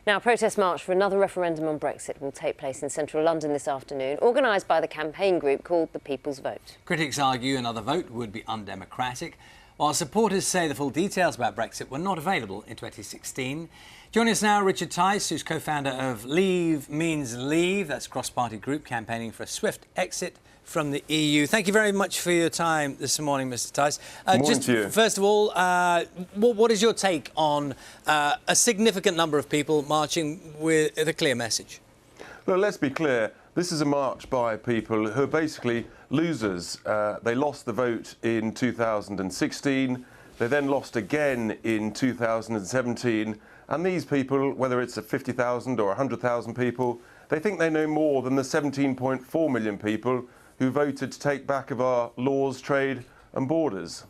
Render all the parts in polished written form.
Now, a protest march for another referendum on Brexit will take place in central London this afternoon, organised by the campaign group called the People's Vote. Critics argue another vote would be undemocratic, while supporters say the full details about Brexit were not available in 2016. Joining us now, Richard Tice, who's co-founder of Leave Means Leave. That's a cross-party group campaigning for a swift exit from the EU. Thank you very much for your time this morning, Mr. Tice. Morning to you. First of all, what is your take on a significant number of people marching with a clear message? Well, let's be clear. This is a march by people who are basically losers. They lost the vote in 2016. They then lost again in 2017. And these people, whether it's 50,000 or 100,000 people, they think they know more than the 17.4 million people who voted to take back of our laws, trade and borders.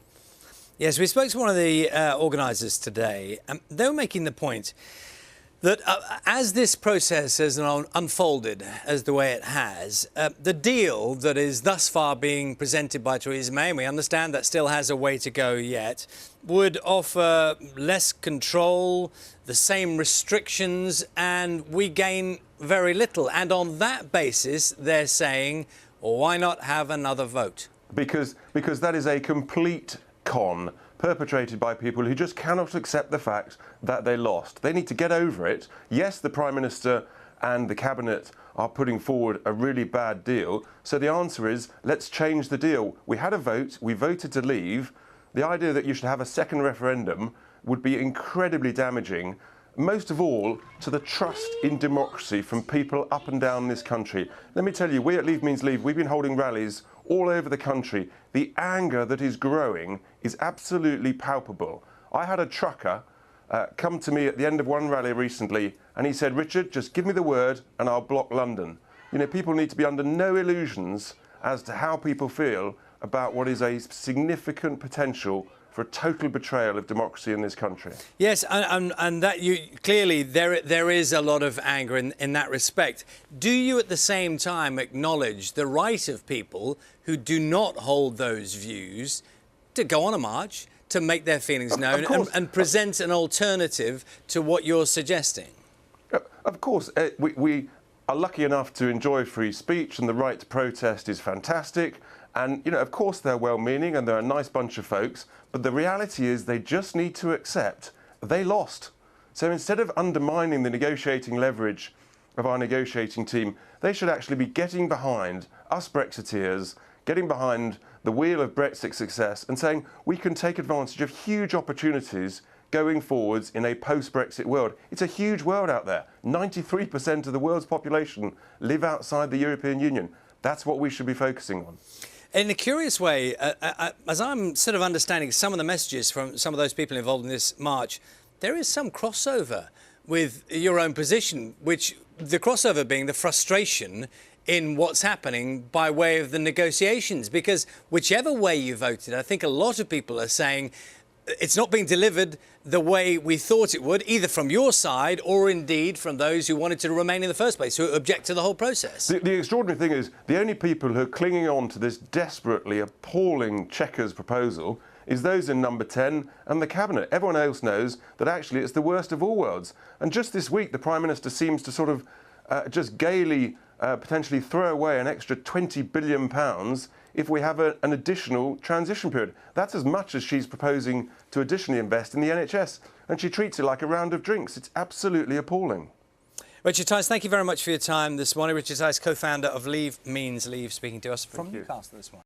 Yes, we spoke to one of the organisers today, and they were making the point that as this process has unfolded as the way it has, the deal that is thus far being presented by Theresa May, and we understand that still has a way to go yet, would offer less control, the same restrictions, and we gain very little. And on that basis, they're saying, well, why not have another vote? Because that is a complete con perpetrated by people who just cannot accept the fact that they lost. They need to get over it. Yes, the Prime Minister and the Cabinet are putting forward a really bad deal. So the answer is, let's change the deal. We had a vote, we voted to leave. The idea that you should have a second referendum would be incredibly damaging, most of all to the trust in democracy from people up and down this country. Let me tell you, we at Leave Means Leave, we've been holding rallies all over the country. The anger that is growing is absolutely palpable. I had a trucker come to me at the end of one rally recently and he said, Richard, just give me the word and I'll block London. You know, people need to be under no illusions as to how people feel about what is a significant potential for a total betrayal of democracy in this country. Yes, and that clearly there is a lot of anger in that respect. Do you at the same time acknowledge the right of people who do not hold those views to go on a march, to make their feelings known and present an alternative to what you're suggesting? Of course, we are lucky enough to enjoy free speech, and the right to protest is fantastic. And, you know, of course they're well-meaning and they're a nice bunch of folks, but the reality is they just need to accept they lost. So instead of undermining the negotiating leverage of our negotiating team, they should actually be getting behind us Brexiteers, getting behind the wheel of Brexit success and saying we can take advantage of huge opportunities going forwards in a post-Brexit world. It's a huge world out there. 93% of the world's population live outside the European Union. That's what we should be focusing on. In a curious way, as I'm sort of understanding some of the messages from some of those people involved in this march, there is some crossover with your own position, which the crossover being the frustration in what's happening by way of the negotiations. Because whichever way you voted, I think a lot of people are saying it's not being delivered the way we thought it would, either from your side or indeed from those who wanted to remain in the first place, who object to the whole process. The extraordinary thing is, the only people who are clinging on to this desperately appalling Chequers proposal is those in number 10 and the Cabinet. Everyone else knows that actually it's the worst of all worlds. And just this week, the Prime Minister seems to sort of just gaily potentially throw away an extra £20 billion if we have an additional transition period. That's as much as she's proposing to additionally invest in the NHS. And she treats it like a round of drinks. It's absolutely appalling. Richard Tice, thank you very much for your time this morning. Richard Tice, co-founder of Leave Means Leave, speaking to us from Newcastle this morning.